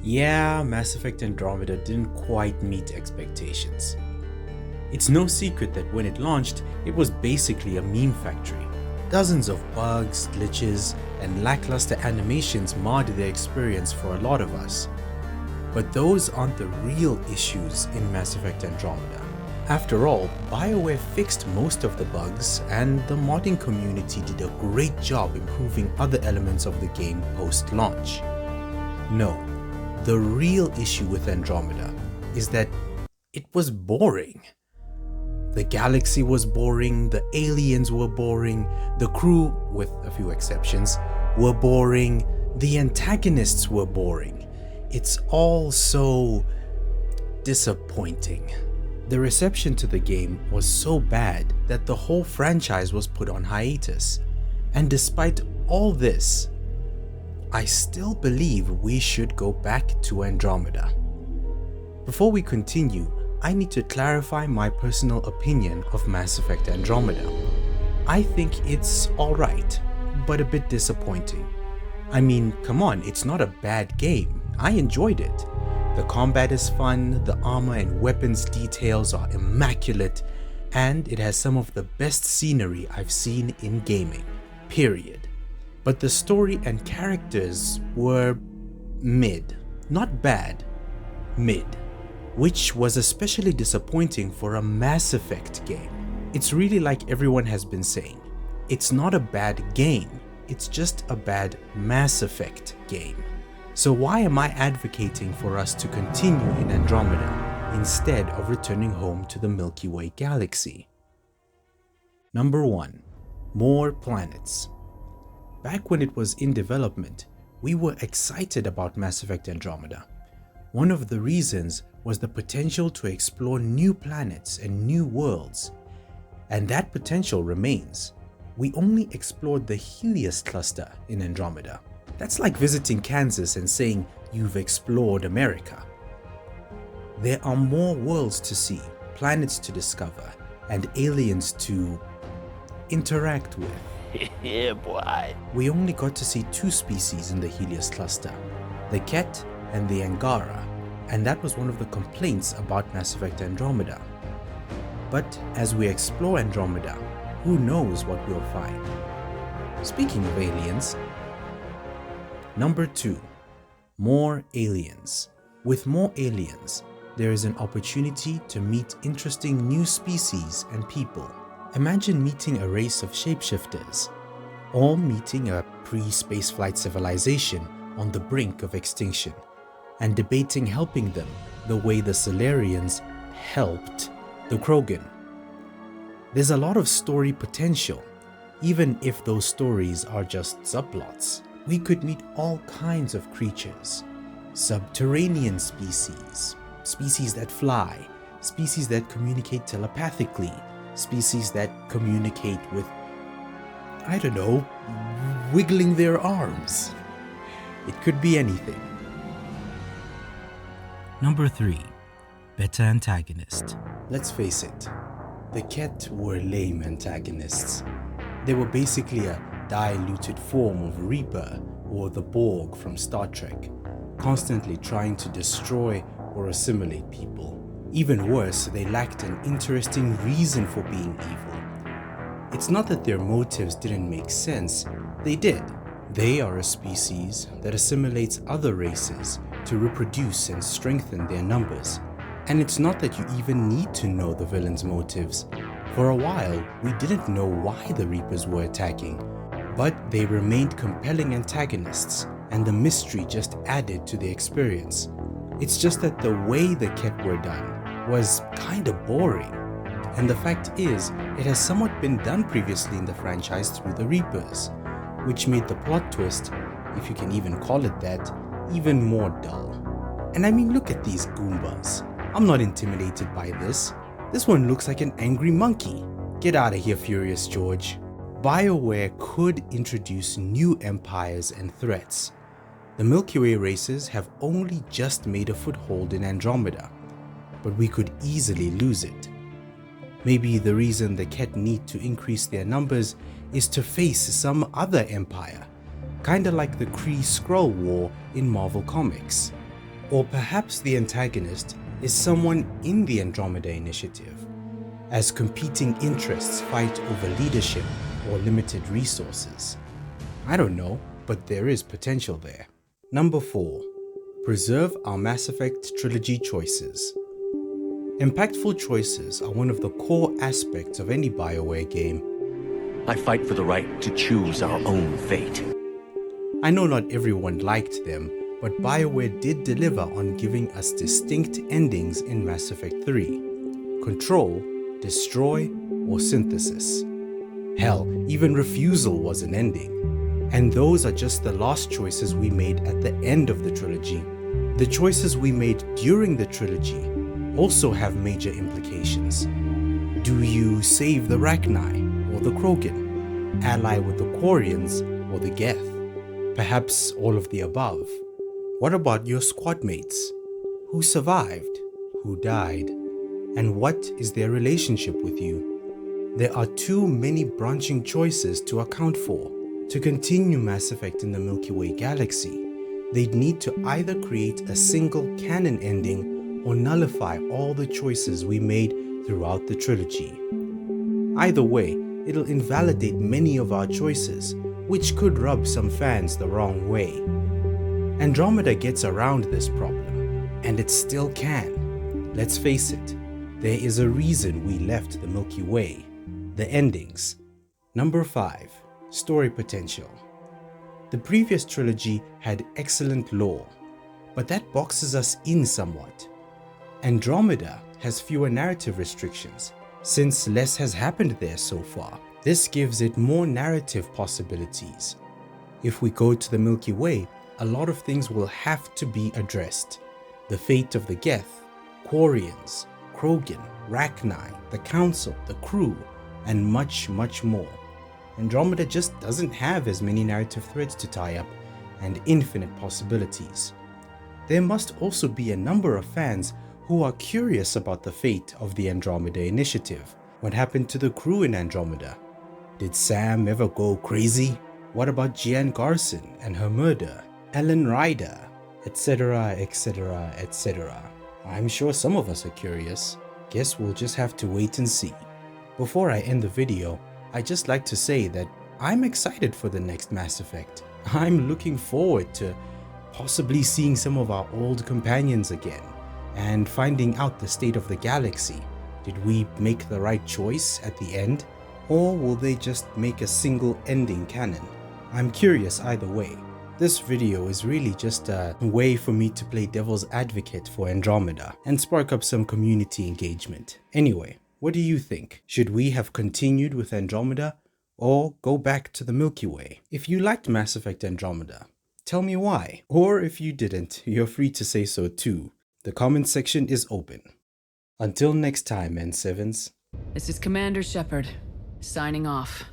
Yeah, Mass Effect Andromeda didn't quite meet expectations. It's no secret that when it launched, it was basically a meme factory. Dozens of bugs, glitches, and lackluster animations marred the experience for a lot of us. But those aren't the real issues in Mass Effect Andromeda. After all, Bioware fixed most of the bugs, and the modding community did a great job improving other elements of the game post-launch. No, the real issue with Andromeda is that it was boring. The galaxy was boring, the aliens were boring, the crew, with a few exceptions, were boring, the antagonists were boring. It's all so disappointing. The reception to the game was so bad that the whole franchise was put on hiatus. And despite all this, I still believe we should go back to Andromeda. Before we continue, I need to clarify my personal opinion of Mass Effect Andromeda. I think it's alright, but a bit disappointing. I mean, come on, it's not a bad game. I enjoyed it. The combat is fun, the armor and weapons details are immaculate, and it has some of the best scenery I've seen in gaming, period. But the story and characters were mid. Not bad, mid. Which was especially disappointing for a Mass Effect game. It's really like everyone has been saying. It's not a bad game, it's just a bad Mass Effect game. So why am I advocating for us to continue in Andromeda instead of returning home to the Milky Way galaxy? Number 1. More planets. Back when it was in development, we were excited about Mass Effect Andromeda. One of the reasons was the potential to explore new planets and new worlds. And that potential remains. We only explored the Helios cluster in Andromeda. That's like visiting Kansas and saying you've explored America. There are more worlds to see, planets to discover, and aliens to interact with. Yeah, boy. We only got to see 2 species in the Helios cluster, the Ket and the Angara, and that was one of the complaints about Mass Effect Andromeda. But as we explore Andromeda, who knows what we'll find. Speaking of aliens, Number 2. More aliens. With more aliens, there is an opportunity to meet interesting new species and people. Imagine meeting a race of shapeshifters, or meeting a pre-spaceflight civilization on the brink of extinction, and debating helping them the way the Solarians helped the Krogan. There's a lot of story potential, even if those stories are just subplots. We could meet all kinds of creatures, subterranean species, species that fly, species that communicate telepathically, species that communicate with, I don't know, wiggling their arms. It could be anything. Number 3. Better antagonist. Let's face it, the Ket were lame antagonists. They were basically a diluted form of Reaper or the Borg from Star Trek, constantly trying to destroy or assimilate people. Even worse, they lacked an interesting reason for being evil. It's not that their motives didn't make sense, they did. They are a species that assimilates other races to reproduce and strengthen their numbers. And it's not that you even need to know the villain's motives. For a while, we didn't know why the Reapers were attacking, but they remained compelling antagonists, and the mystery just added to the experience. It's just that the way the Ket were done was kinda boring. And the fact is, it has somewhat been done previously in the franchise through the Reapers, which made the plot twist, if you can even call it that, even more dull. And I mean, look at these Goombas. I'm not intimidated by this. This one looks like an angry monkey. Get out of here, Furious George. Bioware could introduce new empires and threats. The Milky Way races have only just made a foothold in Andromeda, but we could easily lose it. Maybe the reason the Ket need to increase their numbers is to face some other empire, kinda like the Kree-Skrull War in Marvel Comics. Or perhaps the antagonist is someone in the Andromeda Initiative, as competing interests fight over leadership or limited resources. I don't know, but there is potential there. Number 4. Preserve our Mass Effect trilogy choices. Impactful choices are one of the core aspects of any Bioware game. I fight for the right to choose our own fate. I know not everyone liked them, but Bioware did deliver on giving us distinct endings in Mass Effect 3. Control, Destroy, or Synthesis. Hell, even Refusal was an ending. And those are just the last choices we made at the end of the trilogy. The choices we made during the trilogy also have major implications. Do you save the Rachni or the Krogan? Ally with the Quarians or the Geth? Perhaps all of the above. What about your squad mates? Who survived? Who died? And what is their relationship with you? There are too many branching choices to account for. To continue Mass Effect in the Milky Way galaxy, they'd need to either create a single canon ending or nullify all the choices we made throughout the trilogy. Either way, it'll invalidate many of our choices, which could rub some fans the wrong way. Andromeda gets around this problem, and it still can. Let's face it, there is a reason we left the Milky Way. The endings. Number 5. Story potential. The previous trilogy had excellent lore, but that boxes us in somewhat. Andromeda has fewer narrative restrictions, since less has happened there so far. This gives it more narrative possibilities. If we go to the Milky Way, a lot of things will have to be addressed. The fate of the Geth, Quarians, Krogan, Rachni, the Council, the crew, and much, much more. Andromeda just doesn't have as many narrative threads to tie up and infinite possibilities. There must also be a number of fans who are curious about the fate of the Andromeda Initiative. What happened to the crew in Andromeda? Did Sam ever go crazy? What about Gian Garson and her murder? Ellen Ryder, etc., etc., etc. I'm sure some of us are curious. Guess we'll just have to wait and see. Before I end the video, I'd just like to say that I'm excited for the next Mass Effect. I'm looking forward to possibly seeing some of our old companions again and finding out the state of the galaxy. Did we make the right choice at the end? Or will they just make a single ending canon? I'm curious either way. This video is really just a way for me to play devil's advocate for Andromeda and spark up some community engagement. Anyway, what do you think? Should we have continued with Andromeda or go back to the Milky Way? If you liked Mass Effect Andromeda, tell me why. Or if you didn't, you're free to say so too. The comment section is open. Until next time, N7s. This is Commander Shepard, signing off.